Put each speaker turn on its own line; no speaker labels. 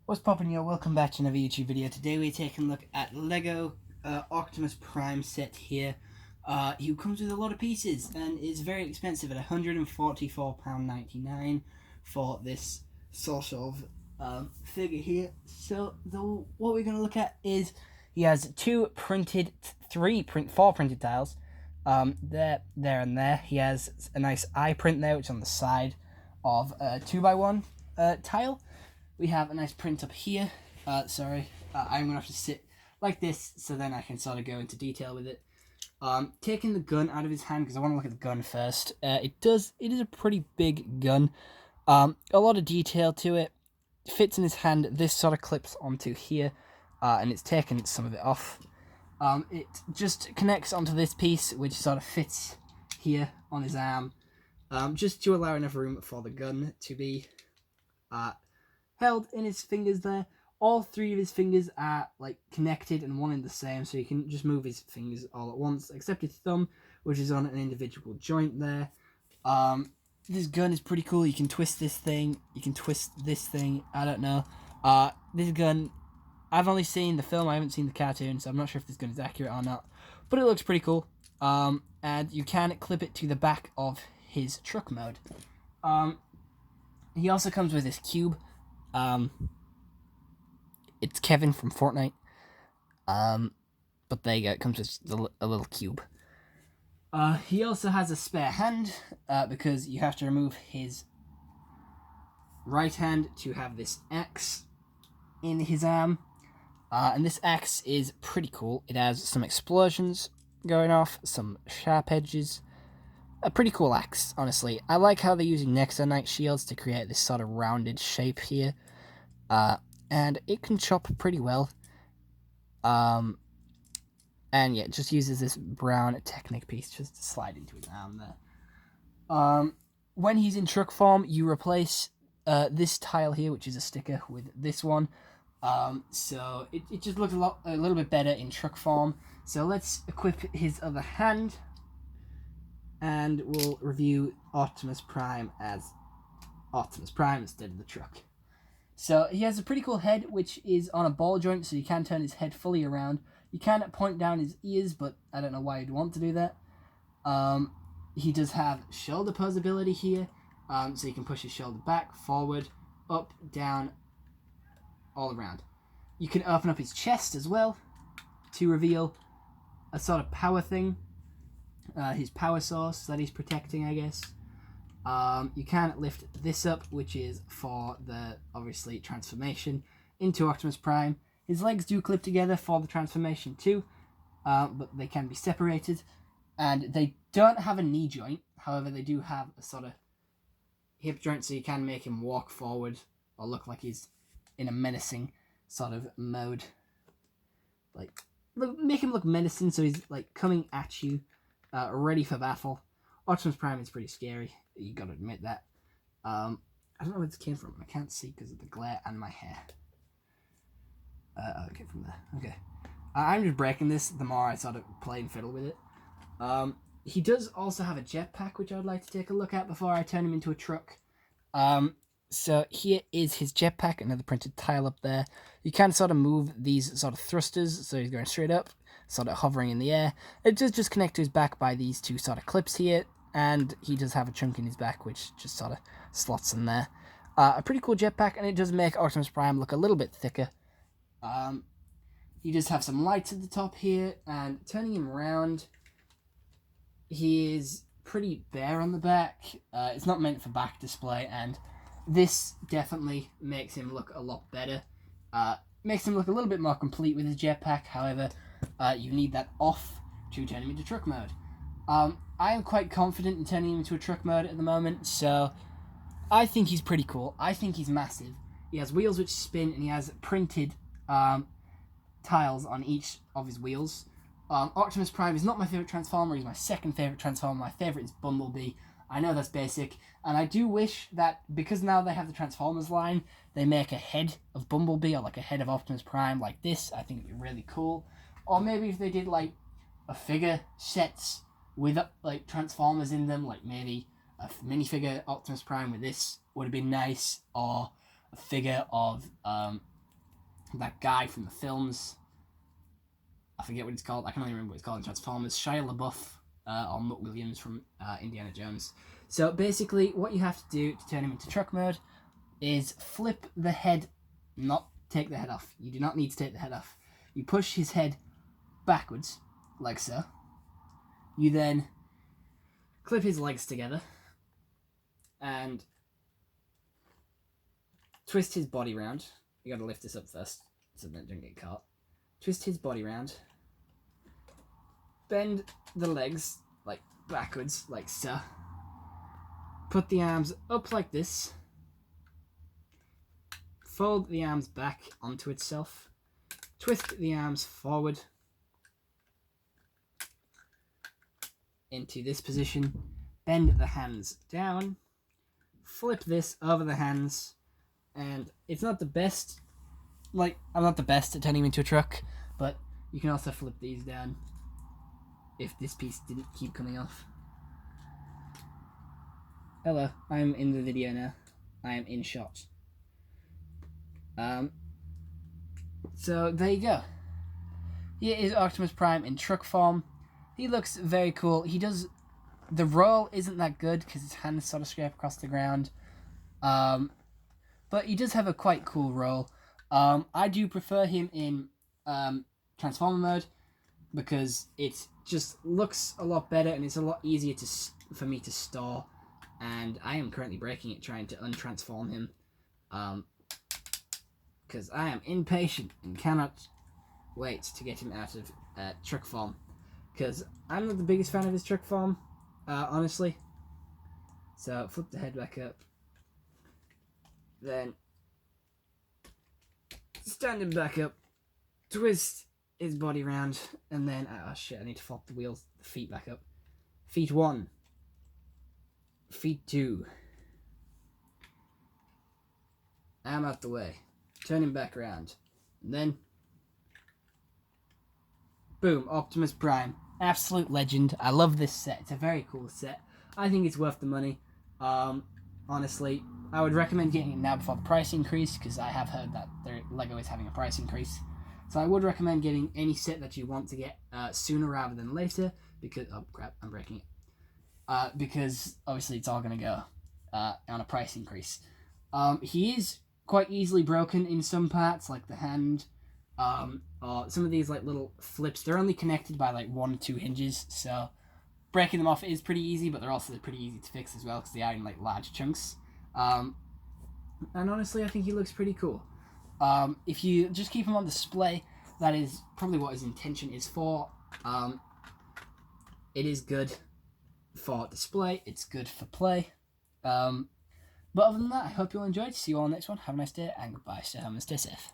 What's poppin', yo? Welcome back to another YouTube video. Today we're taking a look at Lego Optimus Prime set here. He comes with a lot of pieces and is very expensive at £144.99 for this sort of figure here. So what we're going to look at is he has four printed tiles. There, and there. He has a nice eye print there, which is on the side of a 2x1 tile. We have a nice print up here. I'm going to have to sit like this so then I can sort of go into detail with it. Taking the gun out of his hand because I want to look at the gun first. It is a pretty big gun. A lot of detail to it. Fits in his hand. This sort of clips onto here and it's taken some of it off. It just connects onto this piece which sort of fits here on his arm. Just to allow enough room for the gun to be held in his fingers there. All three of his fingers are like connected and one in the same, so you can just move his fingers all at once, except his thumb, which is on an individual joint there. This gun is pretty cool. You can twist this thing, you can twist this thing, I don't know. This gun, I've only seen the film, I haven't seen the cartoon, so I'm not sure if this gun is accurate or not, but it looks pretty cool. And you can clip it to the back of his truck mode. He also comes with this cube. It's Kevin from Fortnite. But there you go, it comes with a little cube. He also has a spare hand, because you have to remove his right hand to have this axe in his arm. And this axe is pretty cool. It has some explosions going off, some sharp edges. A pretty cool axe, honestly. I like how they're using Nexonite shields to create this sort of rounded shape here. And it can chop pretty well. And yeah, it just uses this brown Technic piece just to slide into his arm there. When he's in truck form, you replace this tile here, which is a sticker, with this one. So it just looks a little bit better in truck form. So let's equip his other hand. And we'll review Optimus Prime as Optimus Prime instead of the truck. So he has a pretty cool head, which is on a ball joint, so you can turn his head fully around. You can point down his ears, but I don't know why you'd want to do that. He does have shoulder posability here, so you can push his shoulder back, forward, up, down, all around. You can open up his chest as well to reveal a sort of power thing. His power source that he's protecting, I guess. You can lift this up, which is for the, obviously, transformation into Optimus Prime. His legs do clip together for the transformation too, but they can be separated. And they don't have a knee joint, however they do have a sort of hip joint, so you can make him walk forward or look like he's in a menacing sort of mode. Like, make him look menacing, so he's like coming at you. Ready for battle. Optimus Prime is pretty scary. You gotta admit that. I don't know where this came from. I can't see because of the glare and my hair. Oh, it came from there. Okay. I'm just breaking this the more I sort of play and fiddle with it. He does also have a jetpack, which I would like to take a look at before I turn him into a truck. So here is his jetpack, another printed tile up there. You can sort of move these sort of thrusters, so he's going straight up, sort of hovering in the air. It does just connect to his back by these two sort of clips here, and he does have a chunk in his back, which just sort of slots in there. A pretty cool jetpack, and it does make Optimus Prime look a little bit thicker. He does have some lights at the top here, and turning him around, he is pretty bare on the back. It's not meant for back display, and this definitely makes him look a lot better. Makes him look a little bit more complete with his jetpack. However, you need that off to turn him into truck mode. I am quite confident in turning him into a truck mode at the moment, so I think he's pretty cool. I think he's massive. He has wheels which spin, and he has printed tiles on each of his wheels. Optimus Prime is not my favourite Transformer. He's my second favourite Transformer. My favourite is Bumblebee. I know that's basic, and I do wish that, because now they have the Transformers line, they make a head of Bumblebee or like a head of Optimus Prime like this. I think it'd be really cool. Or maybe if they did like a figure sets with like Transformers in them, like maybe a minifigure Optimus Prime with this would have been nice, or a figure of that guy from the films. I forget what it's called. I can only remember what it's called in Transformers. Shia LaBeouf or Mutt Williams from Indiana Jones. So basically, what you have to do to turn him into truck mode is flip the head, not take the head off. You do not need to take the head off. You push his head backwards, like so. You then clip his legs together and twist his body round. You gotta lift this up first so that it doesn't get caught. Twist his body round. Bend the legs like backwards, like so. Put the arms up like this. Fold the arms back onto itself. Twist the arms forward into this position. Bend the hands down. Flip this over the hands. And it's not the best, like, I'm not the best at turning him into a truck, but you can also flip these down if this piece didn't keep coming off. Hello, I'm in the video now. I am in shot. So there you go. Here is Optimus Prime in truck form. He looks very cool. He does, the roll isn't that good because his hands sort of scrape across the ground. But he does have a quite cool roll. I do prefer him in Transformer mode because it just looks a lot better and it's a lot easier for me to store. And I am currently breaking it trying to untransform him because I am impatient and cannot wait to get him out of truck form because I'm not the biggest fan of his truck form, honestly. So flip the head back up. Then stand him back up, twist his body round, and then, oh shit, I need to flop the feet back up. Feet 1, feet 2. Arm out the way, turn him back around, and then, boom, Optimus Prime. Absolute legend. I love this set. It's a very cool set. I think it's worth the money. Honestly, I would recommend getting it now before the price increase because I have heard that LEGO is having a price increase. So I would recommend getting any set that you want to get sooner rather than later because, oh crap, I'm breaking it. Because obviously it's all going to go on a price increase. He is quite easily broken in some parts, like the hand, or some of these like little flips. They're only connected by like 1 or 2 hinges, so breaking them off is pretty easy, but they're also pretty easy to fix as well because they are in like large chunks. And honestly, I think he looks pretty cool. If you just keep him on display, that is probably what his intention is for. It is good for display, it's good for play. But other than that, I hope you all enjoyed. See you all next one. Have a nice day, and goodbye. Stay home and stay safe.